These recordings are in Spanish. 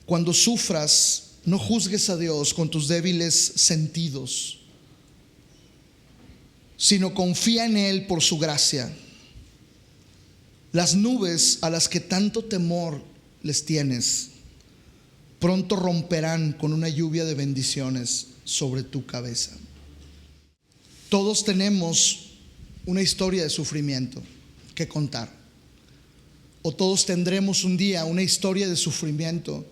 Cuando sufras, no juzgues a Dios con tus débiles sentidos, sino confía en Él por su gracia. Las nubes a las que tanto temor les tienes, pronto romperán con una lluvia de bendiciones sobre tu cabeza. Todos tenemos una historia de sufrimiento que contar, o todos tendremos un día una historia de sufrimiento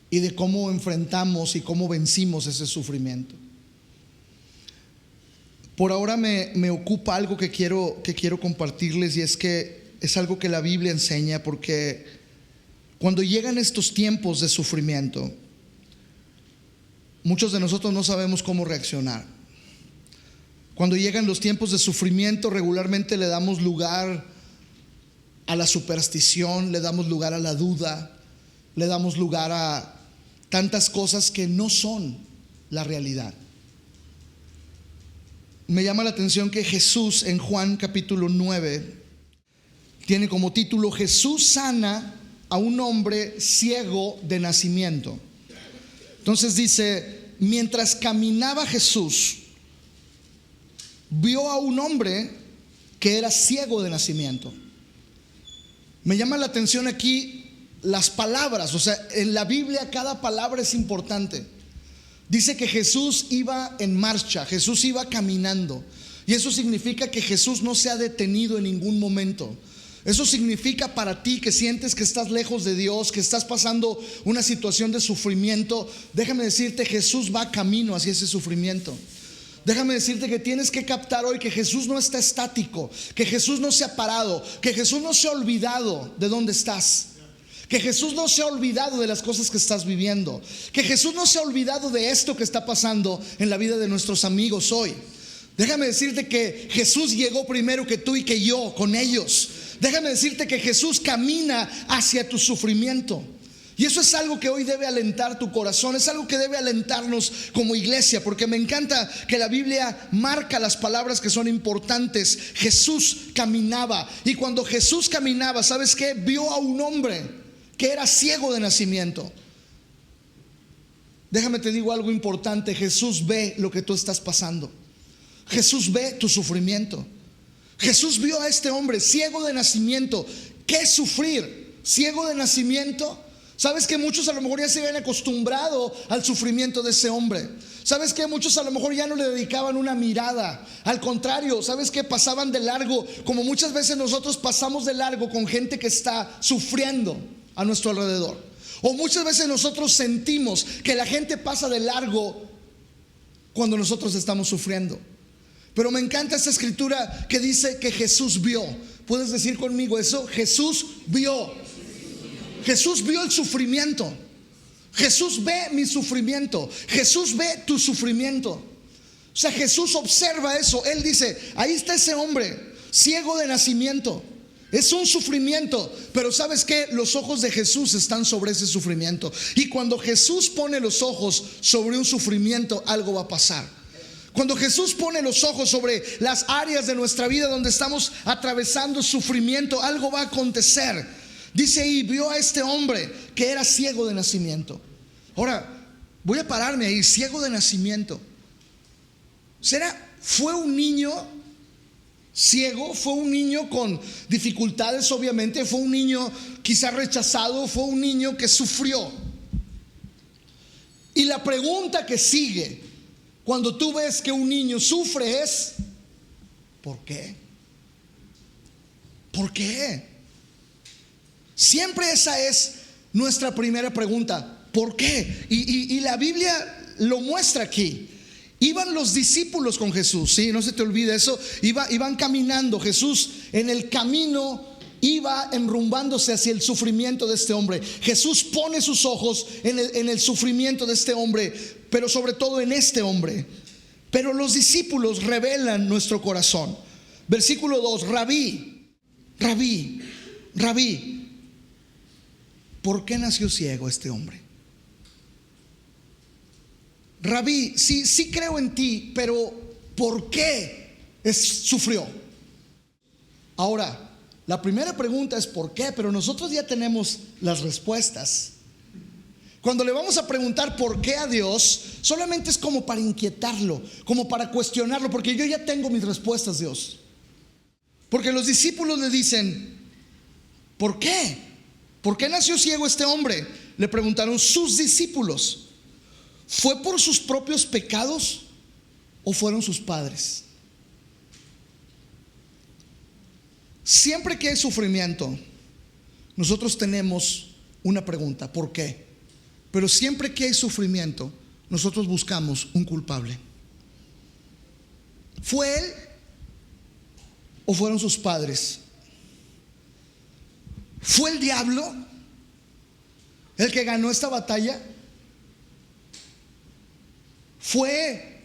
y de cómo enfrentamos y cómo vencimos ese sufrimiento. Por ahora me ocupa algo que quiero compartirles, y es que es algo que la Biblia enseña, porque cuando llegan estos tiempos de sufrimiento, muchos de nosotros no sabemos cómo reaccionar. Cuando llegan los tiempos de sufrimiento, regularmente le damos lugar a la superstición, le damos lugar a la duda, le damos lugar a tantas cosas que no son la realidad. Me llama la atención que Jesús en Juan capítulo 9 tiene como título: Jesús sana a un hombre ciego de nacimiento. Entonces dice: mientras caminaba Jesús, vio a un hombre que era ciego de nacimiento. Me llama la atención aquí las palabras. O sea, en la Biblia cada palabra es importante. Dice que Jesús iba en marcha, Jesús iba caminando, y eso significa que Jesús no se ha detenido en ningún momento. Eso significa para ti que sientes que estás lejos de Dios, que estás pasando una situación de sufrimiento, déjame decirte, Jesús va camino hacia ese sufrimiento. Déjame decirte que tienes que captar hoy que Jesús no está estático, que Jesús no se ha parado, que Jesús no se ha olvidado de dónde estás, que Jesús no se ha olvidado de las cosas que estás viviendo, que Jesús no se ha olvidado de esto que está pasando en la vida de nuestros amigos hoy. Déjame decirte que Jesús llegó primero que tú y que yo con ellos. Déjame decirte que Jesús camina hacia tu sufrimiento. Y eso es algo que hoy debe alentar tu corazón, es algo que debe alentarnos como iglesia, porque me encanta que la Biblia marca las palabras que son importantes. Jesús caminaba, y cuando Jesús caminaba, ¿sabes qué? Vio a un hombre que era ciego de nacimiento. Déjame te digo algo importante: Jesús ve lo que tú estás pasando. Jesús ve tu sufrimiento. Jesús vio a este hombre ciego de nacimiento. ¿Qué sufrir? Ciego de nacimiento. Sabes que muchos a lo mejor ya se habían acostumbrado al sufrimiento de ese hombre. Sabes que muchos a lo mejor ya no le dedicaban una mirada. Al contrario, sabes que pasaban de largo, como muchas veces nosotros pasamos de largo con gente que está sufriendo a nuestro alrededor. O muchas veces nosotros sentimos que la gente pasa de largo cuando nosotros estamos sufriendo. Pero me encanta esta escritura que dice que Jesús vio. ¿Puedes decir conmigo eso? Jesús vio. Jesús vio el sufrimiento. Jesús ve mi sufrimiento. Jesús ve tu sufrimiento. O sea, Jesús observa eso. Él dice: ahí está ese hombre ciego de nacimiento. Es un sufrimiento, pero ¿sabes qué? Los ojos de Jesús están sobre ese sufrimiento. Y cuando Jesús pone los ojos sobre un sufrimiento, algo va a pasar. Cuando Jesús pone los ojos sobre las áreas de nuestra vida donde estamos atravesando sufrimiento, algo va a acontecer. Dice ahí: vio a este hombre que era ciego de nacimiento. Ahora, voy a pararme ahí. Ciego de nacimiento. ¿Fue un niño ciego? ¿Fue un niño con dificultades? Obviamente. ¿Fue un niño quizá rechazado? ¿Fue un niño que sufrió? Y la pregunta que sigue cuando tú ves que un niño sufre es: ¿por qué? ¿Por qué? Siempre esa es nuestra primera pregunta: ¿por qué? Y la Biblia lo muestra aquí. Iban los discípulos con Jesús, ¿sí? No se te olvide eso. Iban caminando. Jesús en el camino iba enrumbándose hacia el sufrimiento de este hombre. Jesús pone sus ojos en el sufrimiento de este hombre, pero sobre todo en este hombre. Pero los discípulos revelan nuestro corazón. Versículo 2: Rabí, ¿por qué nació ciego este hombre? Rabí, sí creo en ti, pero ¿por qué sufrió? Ahora, la primera pregunta es ¿por qué? Pero nosotros ya tenemos las respuestas. Cuando le vamos a preguntar por qué a Dios, solamente es como para inquietarlo, como para cuestionarlo, porque yo ya tengo mis respuestas, Dios. Porque los discípulos le dicen: ¿por qué? ¿Por qué nació ciego este hombre? Le preguntaron sus discípulos. ¿Fue por sus propios pecados o fueron sus padres? Siempre que hay sufrimiento, nosotros tenemos una pregunta: ¿por qué? Pero siempre que hay sufrimiento, nosotros buscamos un culpable. ¿Fue él o fueron sus padres? ¿Fue el diablo el que ganó esta batalla? ¿Fue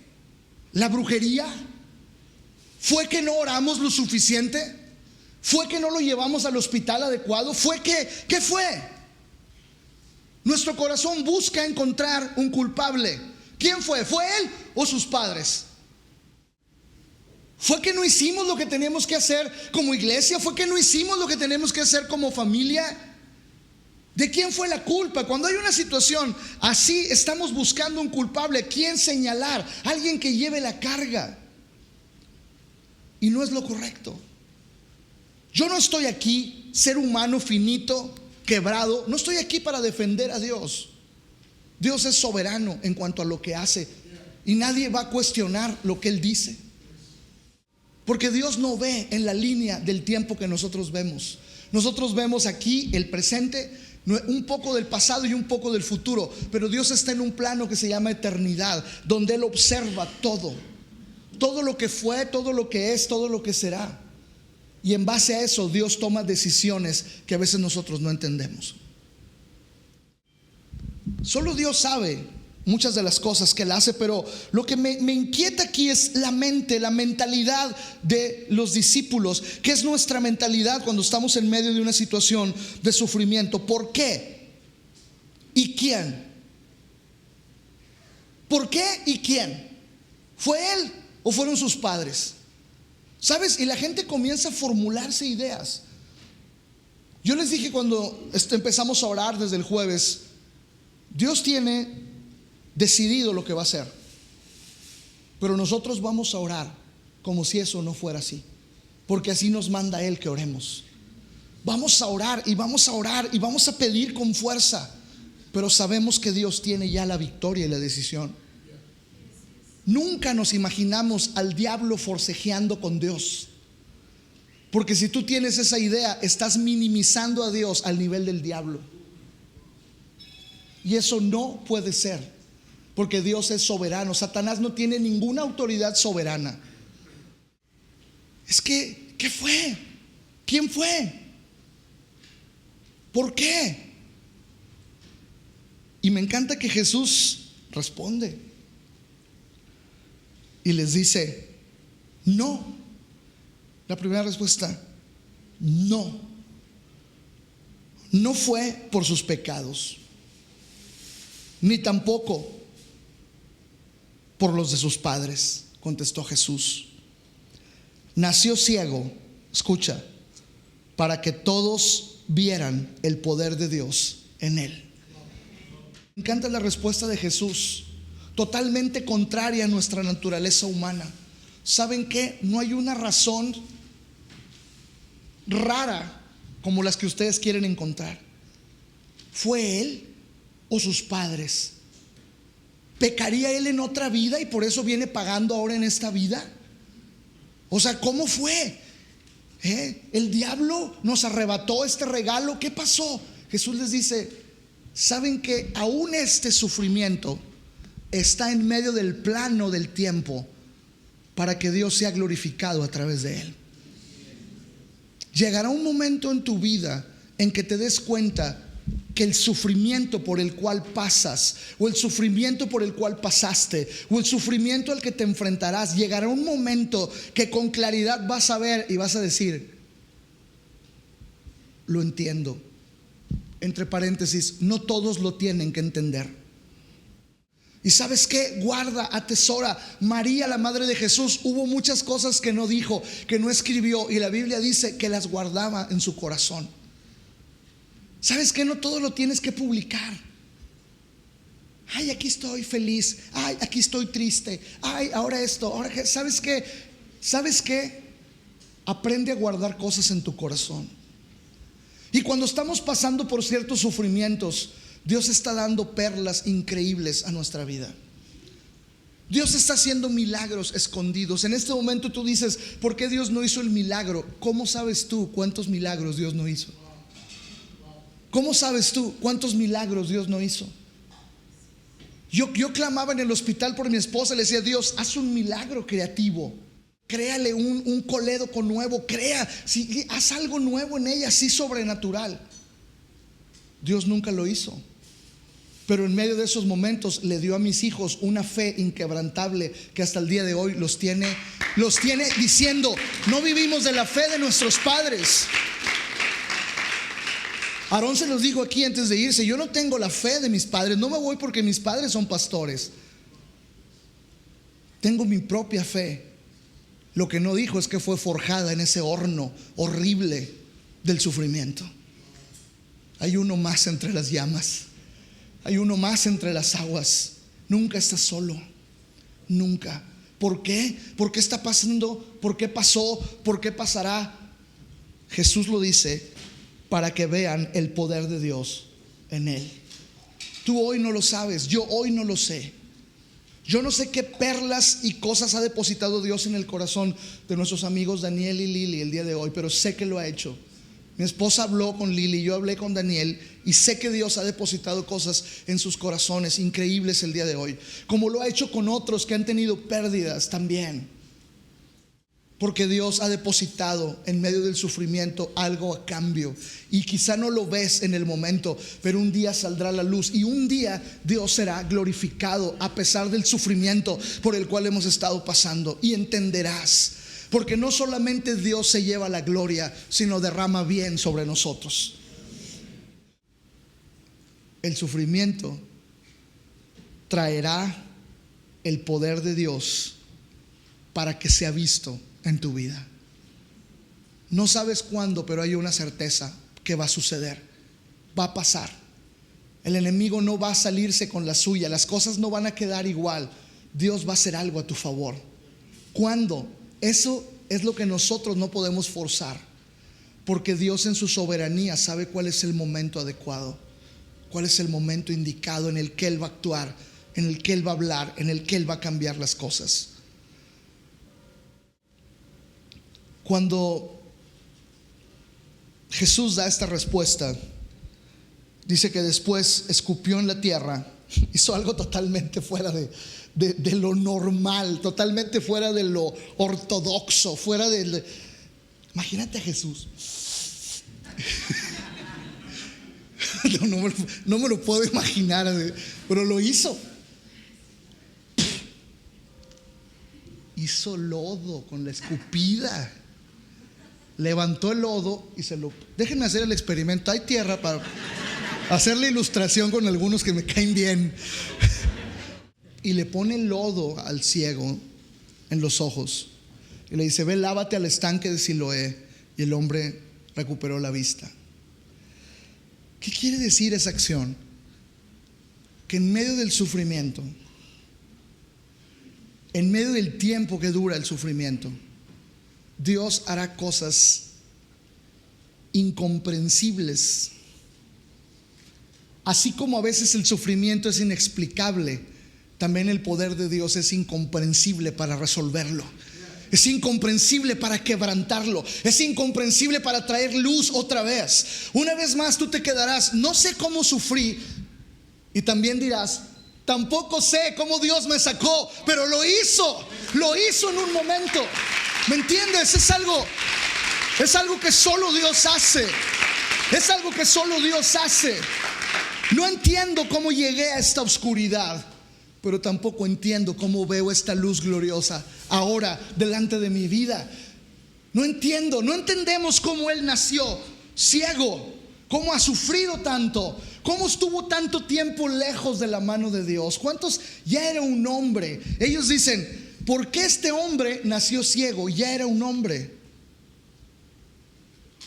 la brujería? ¿Fue que no oramos lo suficiente? ¿Fue que no lo llevamos al hospital adecuado? ¿Qué fue? Nuestro corazón busca encontrar un culpable. ¿Quién fue? ¿Fue él o sus padres? ¿Fue que no hicimos lo que teníamos que hacer como iglesia? ¿Fue que no hicimos lo que tenemos que hacer como familia? ¿De quién fue la culpa? Cuando hay una situación así, estamos buscando un culpable. ¿Quién señalar? Alguien que lleve la carga. Y no es lo correcto. Yo no estoy aquí, ser humano finito, quebrado, no estoy aquí para defender a Dios. Dios es soberano en cuanto a lo que hace, y nadie va a cuestionar lo que Él dice, porque Dios no ve en la línea del tiempo que nosotros vemos. Nosotros vemos aquí el presente, un poco del pasado y un poco del futuro, pero Dios está en un plano que se llama eternidad, donde Él observa todo lo que fue, todo lo que es, todo lo que será. Y en base a eso Dios toma decisiones que a veces nosotros no entendemos. Solo Dios sabe muchas de las cosas que Él hace, pero lo que me inquieta aquí es la mente, la mentalidad de los discípulos. ¿Qué es nuestra mentalidad cuando estamos en medio de una situación de sufrimiento? ¿Por qué? ¿Y quién? ¿Por qué y quién? ¿Fue él o fueron sus padres? ¿Sabes? Y la gente comienza a formularse ideas. Yo les dije cuando empezamos a orar desde el jueves, Dios tiene decidido lo que va a hacer, pero nosotros vamos a orar como si eso no fuera así, porque así nos manda Él que oremos. Vamos a orar y vamos a orar y vamos a pedir con fuerza, pero sabemos que Dios tiene ya la victoria y la decisión. Nunca nos imaginamos al diablo forcejeando con Dios, porque si tú tienes esa idea, estás minimizando a Dios al nivel del diablo, y eso no puede ser, porque Dios es soberano. Satanás no tiene ninguna autoridad soberana. Es que, ¿qué fue? ¿Quién fue? ¿Por qué? Y me encanta que Jesús responde y les dice: no. La primera respuesta: no. No fue por sus pecados, ni tampoco por los de sus padres, contestó Jesús. Nació ciego, escucha, para que todos vieran el poder de Dios en él. Me encanta la respuesta de Jesús, totalmente contraria a nuestra naturaleza humana. ¿Saben qué? No hay una razón rara como las que ustedes quieren encontrar. ¿Fue él o sus padres? ¿Pecaría él en otra vida y por eso viene pagando ahora en esta vida? O sea, ¿cómo fue? El diablo nos arrebató este regalo. ¿Qué pasó? Jesús les dice: ¿saben que aún este sufrimiento está en medio del plano del tiempo para que Dios sea glorificado a través de él? Llegará un momento en tu vida en que te des cuenta que el sufrimiento por el cual pasas, o el sufrimiento por el cual pasaste, o el sufrimiento al que te enfrentarás, llegará un momento que con claridad vas a ver y vas a decir: lo entiendo. Entre paréntesis, no todos lo tienen que entender. Y ¿sabes qué? Guarda, atesora. María, la madre de Jesús, hubo muchas cosas que no dijo, que no escribió, y la Biblia dice que las guardaba en su corazón. ¿Sabes qué? No todo lo tienes que publicar. Ay, aquí estoy feliz. Ay, aquí estoy triste. Ay, ahora esto, ahora que, ¿sabes qué? ¿Sabes qué? Aprende a guardar cosas en tu corazón. Y cuando estamos pasando por ciertos sufrimientos, Dios está dando perlas increíbles a nuestra vida. Dios está haciendo milagros escondidos. En este momento tú dices, ¿por qué Dios no hizo el milagro? ¿Cómo sabes tú cuántos milagros Dios no hizo? ¿Cómo sabes tú cuántos milagros Dios no hizo? Yo clamaba en el hospital por mi esposa, le decía, Dios, haz un milagro creativo. Créale un colédoco nuevo, haz algo nuevo en ella, así sobrenatural. Dios nunca lo hizo. Pero en medio de esos momentos le dio a mis hijos una fe inquebrantable que hasta el día de hoy los tiene diciendo, no vivimos de la fe de nuestros padres. Aarón se los dijo aquí antes de irse, yo no tengo la fe de mis padres, no me voy porque mis padres son pastores. Tengo mi propia fe. Lo que no dijo es que fue forjada en ese horno horrible del sufrimiento. Hay uno más entre las llamas. Hay uno más entre las aguas. Nunca estás solo. Nunca. ¿Por qué? ¿Por qué está pasando? ¿Por qué pasó? ¿Por qué pasará? Jesús lo dice para que vean el poder de Dios en él. Tú hoy no lo sabes. Yo hoy no lo sé. Yo no sé qué perlas y cosas ha depositado Dios en el corazón de nuestros amigos Daniel y Lili el día de hoy, pero sé que lo ha hecho. Mi esposa habló con Lili, yo hablé con Daniel y sé que Dios ha depositado cosas en sus corazones increíbles el día de hoy, como lo ha hecho con otros que han tenido pérdidas también. Porque Dios ha depositado en medio del sufrimiento algo a cambio. Y quizá no lo ves en el momento, pero un día saldrá la luz. Y un día Dios será glorificado a pesar del sufrimiento por el cual hemos estado pasando. Y entenderás. Porque no solamente Dios se lleva la gloria, sino derrama bien sobre nosotros. El sufrimiento traerá el poder de Dios para que sea visto en tu vida. No sabes cuándo, pero hay una certeza que va a suceder. Va a pasar. El enemigo no va a salirse con la suya. Las cosas no van a quedar igual. Dios va a hacer algo a tu favor. ¿Cuándo? Eso es lo que nosotros no podemos forzar, porque Dios en su soberanía sabe cuál es el momento adecuado, cuál es el momento indicado en el que Él va a actuar, en el que Él va a hablar, en el que Él va a cambiar las cosas. Cuando Jesús da esta respuesta, dice que después escupió en la tierra, hizo algo totalmente fuera de lo normal, totalmente fuera de lo ortodoxo, fuera del... Imagínate a Jesús. No me lo puedo imaginar, pero lo hizo. Hizo lodo con la escupida. Levantó el lodo y se lo... Déjenme hacer el experimento. Hay tierra para hacer la ilustración con algunos que me caen bien. Y le pone el lodo al ciego en los ojos y le dice: ve, lávate al estanque de Siloé. Y el hombre recuperó la vista. ¿Qué quiere decir esa acción? Que en medio del sufrimiento, en medio del tiempo que dura el sufrimiento, Dios hará cosas incomprensibles. Así como a veces el sufrimiento es inexplicable, también el poder de Dios es incomprensible para resolverlo. Es incomprensible para quebrantarlo. Es incomprensible para traer luz otra vez. Una vez más tú te quedarás: no sé cómo sufrí. Y también dirás: tampoco sé cómo Dios me sacó, pero lo hizo en un momento. ¿Me entiendes? Es algo que solo Dios hace. Es algo que solo Dios hace. No entiendo cómo llegué a esta oscuridad, pero tampoco entiendo cómo veo esta luz gloriosa ahora delante de mi vida. No entendemos cómo Él nació ciego, cómo ha sufrido tanto, cómo estuvo tanto tiempo lejos de la mano de Dios. ¿Cuántos ya era un hombre? Ellos dicen: ¿por qué este hombre nació ciego? Ya era un hombre.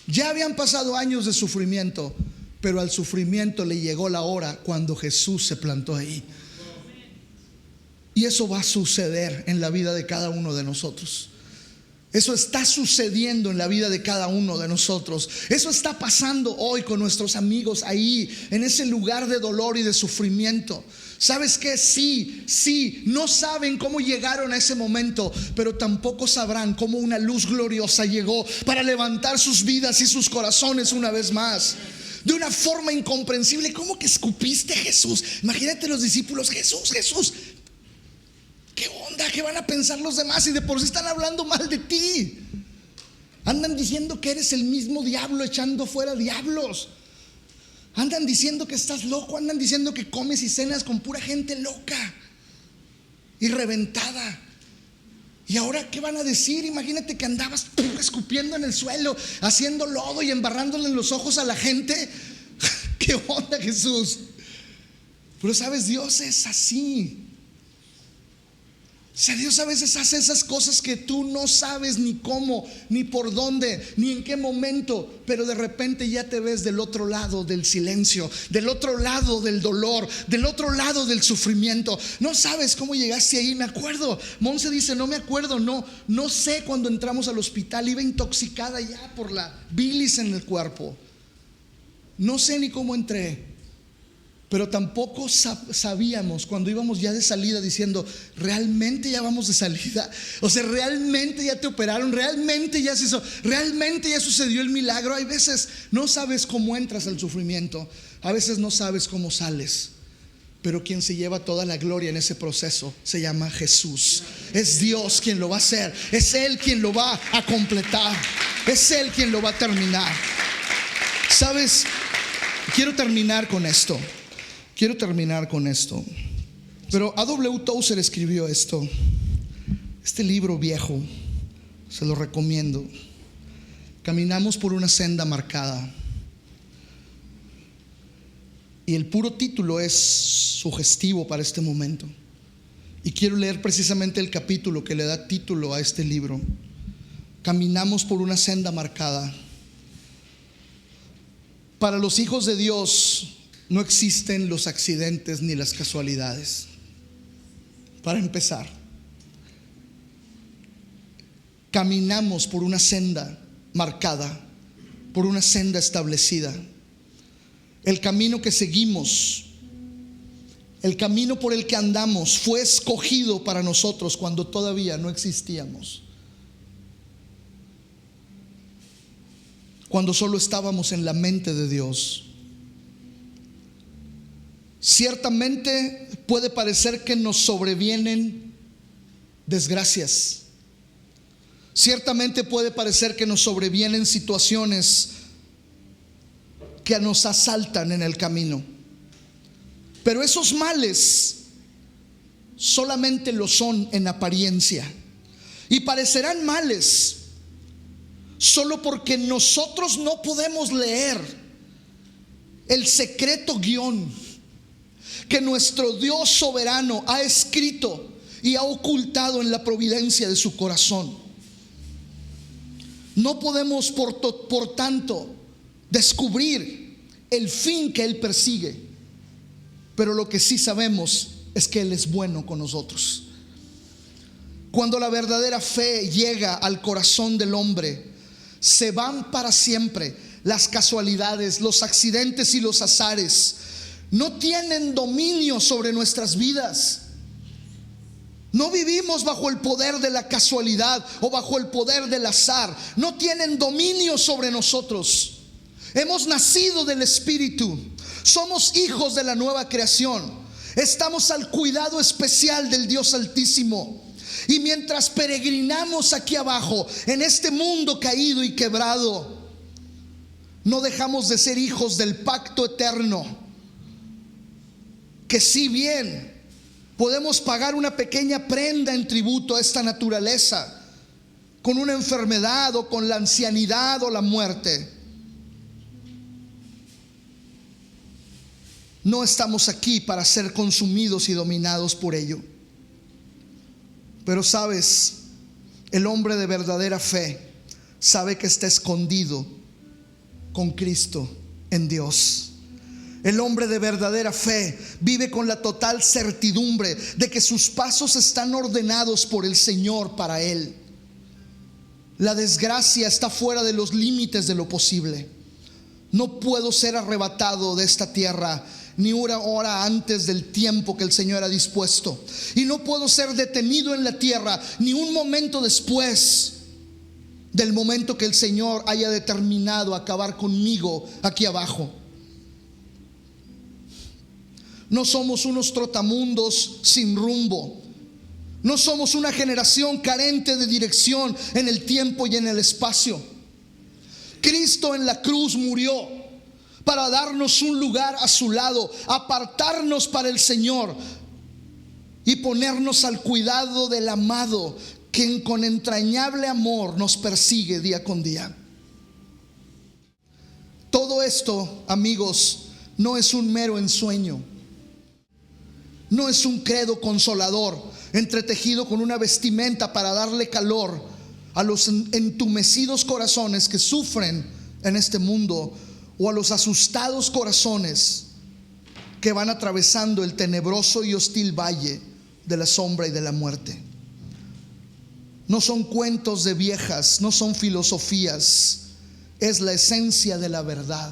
Ya habían pasado años de sufrimiento, pero al sufrimiento le llegó la hora cuando Jesús se plantó ahí. Y eso va a suceder en la vida de cada uno de nosotros. Eso está sucediendo en la vida de cada uno de nosotros. Eso está pasando hoy con nuestros amigos ahí, en ese lugar de dolor y de sufrimiento. ¿Sabes qué? Sí, no saben cómo llegaron a ese momento, pero tampoco sabrán cómo una luz gloriosa llegó para levantar sus vidas y sus corazones una vez más. De una forma incomprensible. ¿Cómo que escupiste, Jesús? Imagínate los discípulos: Jesús, ¿qué onda? ¿Qué van a pensar los demás? Y de por sí están hablando mal de ti. Andan diciendo que eres el mismo diablo echando fuera diablos. Andan diciendo que estás loco. Andan diciendo que comes y cenas con pura gente loca y reventada. ¿Y ahora qué van a decir? Imagínate que andabas escupiendo en el suelo, haciendo lodo y embarrándole en los ojos a la gente. ¿Qué onda, Jesús? Pero sabes, Dios es así. O sea, Dios a veces hace esas cosas que tú no sabes ni cómo, ni por dónde, ni en qué momento, pero de repente ya te ves del otro lado del silencio, del otro lado del dolor, del otro lado del sufrimiento. No sabes cómo llegaste ahí. Me acuerdo, Monse dice: no me acuerdo, no sé, cuando entramos al hospital iba intoxicada ya por la bilis en el cuerpo. No sé ni cómo entré. Pero tampoco sabíamos cuando íbamos ya de salida, diciendo: ¿realmente ya vamos de salida? O sea, ¿realmente ya te operaron? ¿Realmente ya se hizo? ¿Realmente ya sucedió el milagro? Hay veces no sabes cómo entras al sufrimiento. A veces no sabes cómo sales. Pero quien se lleva toda la gloria en ese proceso se llama Jesús. Es Dios quien lo va a hacer. Es Él quien lo va a completar. Es Él quien lo va a terminar. ¿Sabes? Quiero terminar con esto. Pero A.W. Tozer escribió esto. Este libro viejo, se lo recomiendo. Caminamos por una senda marcada. Y el puro título es sugestivo para este momento. Y quiero leer precisamente el capítulo que le da título a este libro. Caminamos por una senda marcada. Para los hijos de Dios no existen los accidentes ni las casualidades. Para empezar, caminamos por una senda marcada, por una senda establecida. El camino que seguimos, el camino por el que andamos, fue escogido para nosotros cuando todavía no existíamos. Cuando solo estábamos en la mente de Dios. Ciertamente puede parecer que nos sobrevienen desgracias. Ciertamente puede parecer que nos sobrevienen situaciones que nos asaltan en el camino. Pero esos males solamente lo son en apariencia. Y parecerán males solo porque nosotros no podemos leer el secreto guión que nuestro Dios soberano ha escrito y ha ocultado en la providencia de su corazón. No podemos por tanto descubrir el fin que Él persigue, pero lo que sí sabemos es que Él es bueno con nosotros. Cuando la verdadera fe llega al corazón del hombre, se van para siempre las casualidades, los accidentes y los azares. No tienen dominio sobre nuestras vidas. No vivimos bajo el poder de la casualidad o bajo el poder del azar. No tienen dominio sobre nosotros. Hemos nacido del Espíritu. Somos hijos de la nueva creación. Estamos al cuidado especial del Dios Altísimo. Y mientras peregrinamos aquí abajo, en este mundo caído y quebrado, no dejamos de ser hijos del pacto eterno. Que si bien podemos pagar una pequeña prenda en tributo a esta naturaleza, con una enfermedad o con la ancianidad o la muerte, no estamos aquí para ser consumidos y dominados por ello. Pero sabes, el hombre de verdadera fe sabe que está escondido con Cristo en Dios. El hombre de verdadera fe vive con la total certidumbre de que sus pasos están ordenados por el Señor para él. La desgracia está fuera de los límites de lo posible. No puedo ser arrebatado de esta tierra ni una hora antes del tiempo que el Señor ha dispuesto. Y no puedo ser detenido en la tierra ni un momento después del momento que el Señor haya determinado acabar conmigo aquí abajo. No somos unos trotamundos sin rumbo. No somos una generación carente de dirección en el tiempo y en el espacio. Cristo en la cruz murió para darnos un lugar a su lado, apartarnos para el Señor y ponernos al cuidado del amado, quien con entrañable amor nos persigue día con día. Todo esto, amigos, no es un mero ensueño. No es un credo consolador entretejido con una vestimenta para darle calor a los entumecidos corazones que sufren en este mundo, o a los asustados corazones que van atravesando el tenebroso y hostil valle de la sombra y de la muerte. No son cuentos de viejas, no son filosofías, es la esencia de la verdad.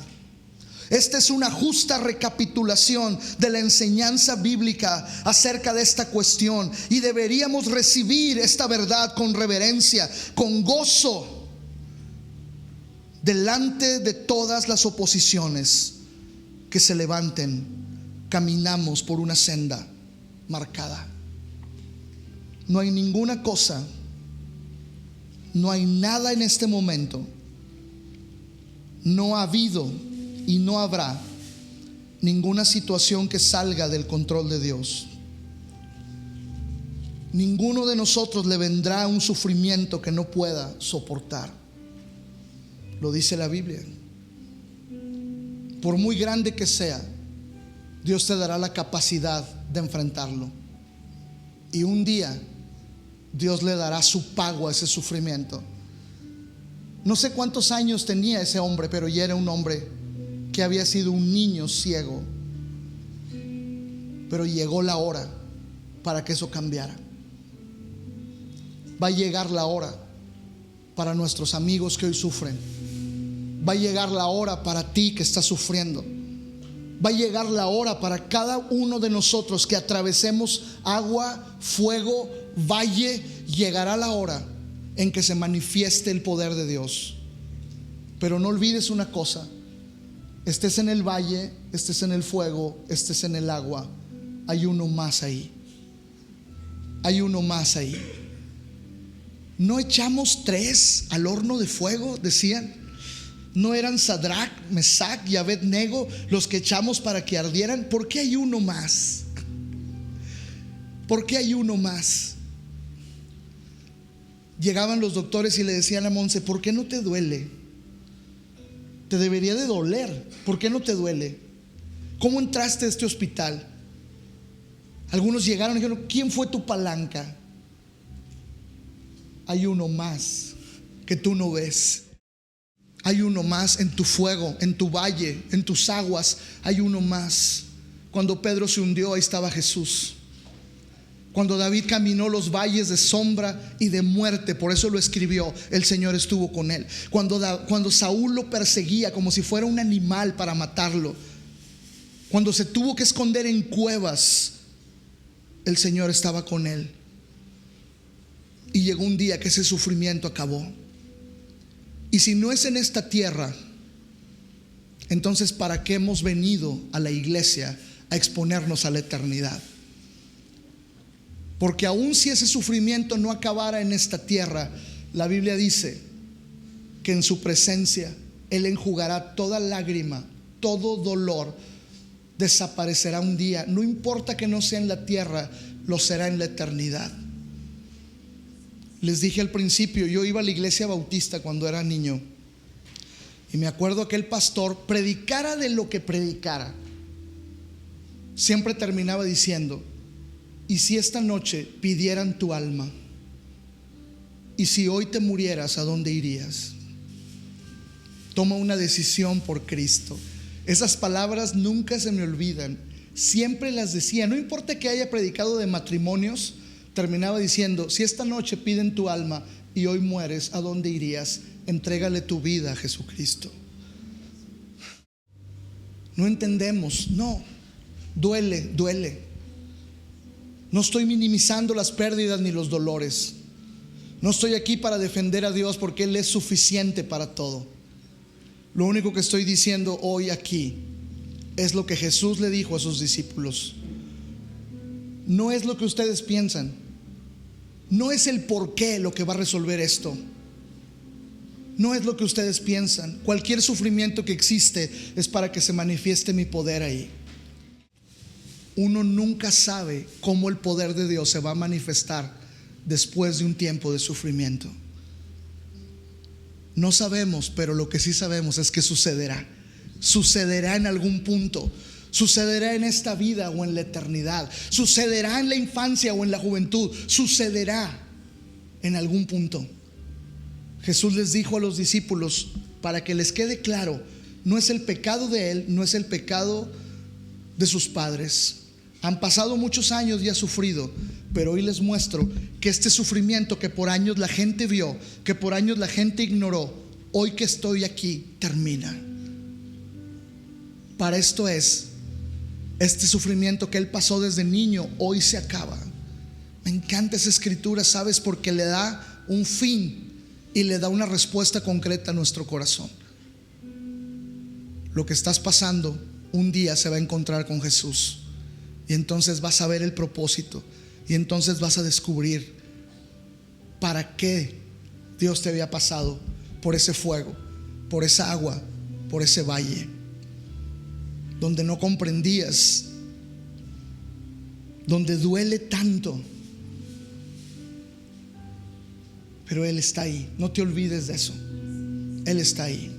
Esta es una justa recapitulación de la enseñanza bíblica acerca de esta cuestión, y deberíamos recibir esta verdad con reverencia, con gozo, delante de todas las oposiciones que se levanten. Caminamos por una senda marcada. No hay ninguna cosa, no hay nada en este momento, no ha habido y no habrá ninguna situación que salga del control de Dios. Ninguno de nosotros le vendrá un sufrimiento que no pueda soportar. Lo dice la Biblia. Por muy grande que sea, Dios te dará la capacidad de enfrentarlo. Y un día Dios le dará su pago a ese sufrimiento. No sé cuántos años tenía ese hombre, pero ya era un hombre que había sido un niño ciego. Pero llegó la hora para que eso cambiara. Va a llegar la hora para nuestros amigos que hoy sufren. Va a llegar la hora para ti que estás sufriendo. Va a llegar la hora para cada uno de nosotros que atravesemos agua, fuego, valle. Llegará la hora en que se manifieste el poder de Dios. Pero no olvides una cosa: estés en el valle, estés en el fuego, estés en el agua, hay uno más ahí. Hay uno más ahí. ¿No echamos 3 al horno de fuego?, decían. ¿No eran Sadrach, Mesach y Abednego los que echamos para que ardieran? ¿Por qué hay uno más? ¿Por qué hay uno más? Llegaban los doctores y le decían a Monse: ¿por qué no te duele? Te debería de doler. ¿Por qué no te duele? ¿Cómo entraste a este hospital? Algunos llegaron y dijeron: ¿quién fue tu palanca? Hay uno más que tú no ves. Hay uno más en tu fuego, en tu valle, en tus aguas. Hay uno más. Cuando Pedro se hundió, ahí estaba Jesús. Cuando David caminó los valles de sombra y de muerte, por eso lo escribió, el Señor estuvo con él. Cuando Saúl lo perseguía como si fuera un animal para matarlo, cuando se tuvo que esconder en cuevas, el Señor estaba con él. Y llegó un día que ese sufrimiento acabó. Y si no es en esta tierra, entonces ¿para qué hemos venido a la iglesia a exponernos a la eternidad? Porque aun si ese sufrimiento no acabara en esta tierra, la Biblia dice que en su presencia Él enjugará toda lágrima, todo dolor desaparecerá un día. No importa que no sea en la tierra, lo será en la eternidad. Les dije al principio, yo iba a la iglesia bautista cuando era niño, y me acuerdo aquel pastor, predicara de lo que predicara, siempre terminaba diciendo: ¿y si esta noche pidieran tu alma? ¿Y si hoy te murieras, a dónde irías? Toma una decisión por Cristo. Esas palabras nunca se me olvidan. Siempre las decía, no importa que haya predicado de matrimonios, terminaba diciendo: si esta noche piden tu alma y hoy mueres, ¿a dónde irías? Entrégale tu vida a Jesucristo. No entendemos, no, duele, duele. No estoy minimizando las pérdidas ni los dolores. No estoy aquí para defender a Dios, porque Él es suficiente para todo. Lo único que estoy diciendo hoy aquí es lo que Jesús le dijo a sus discípulos. No es lo que ustedes piensan. No es el por qué lo que va a resolver esto. No es lo que ustedes piensan. Cualquier sufrimiento que existe es para que se manifieste mi poder ahí. Uno nunca sabe cómo el poder de Dios se va a manifestar después de un tiempo de sufrimiento. No sabemos, pero lo que sí sabemos es que sucederá. Sucederá en algún punto. Sucederá en esta vida o en la eternidad. Sucederá en la infancia o en la juventud. Sucederá en algún punto. Jesús les dijo a los discípulos, para que les quede claro, no es el pecado de Él, no es el pecado de sus padres. Han pasado muchos años y ha sufrido, pero hoy les muestro que este sufrimiento que por años la gente vio, que por años la gente ignoró, hoy que estoy aquí, termina. Para esto es, este sufrimiento que Él pasó desde niño, hoy se acaba. Me encanta esa escritura, ¿sabes? Porque le da un fin y le da una respuesta concreta a nuestro corazón. Lo que estás pasando, un día se va a encontrar con Jesús. Y entonces vas a ver el propósito. Y entonces vas a descubrir para qué Dios te había pasado por ese fuego, por esa agua, por ese valle, donde no comprendías, donde duele tanto. Pero Él está ahí. No te olvides de eso. Él está ahí.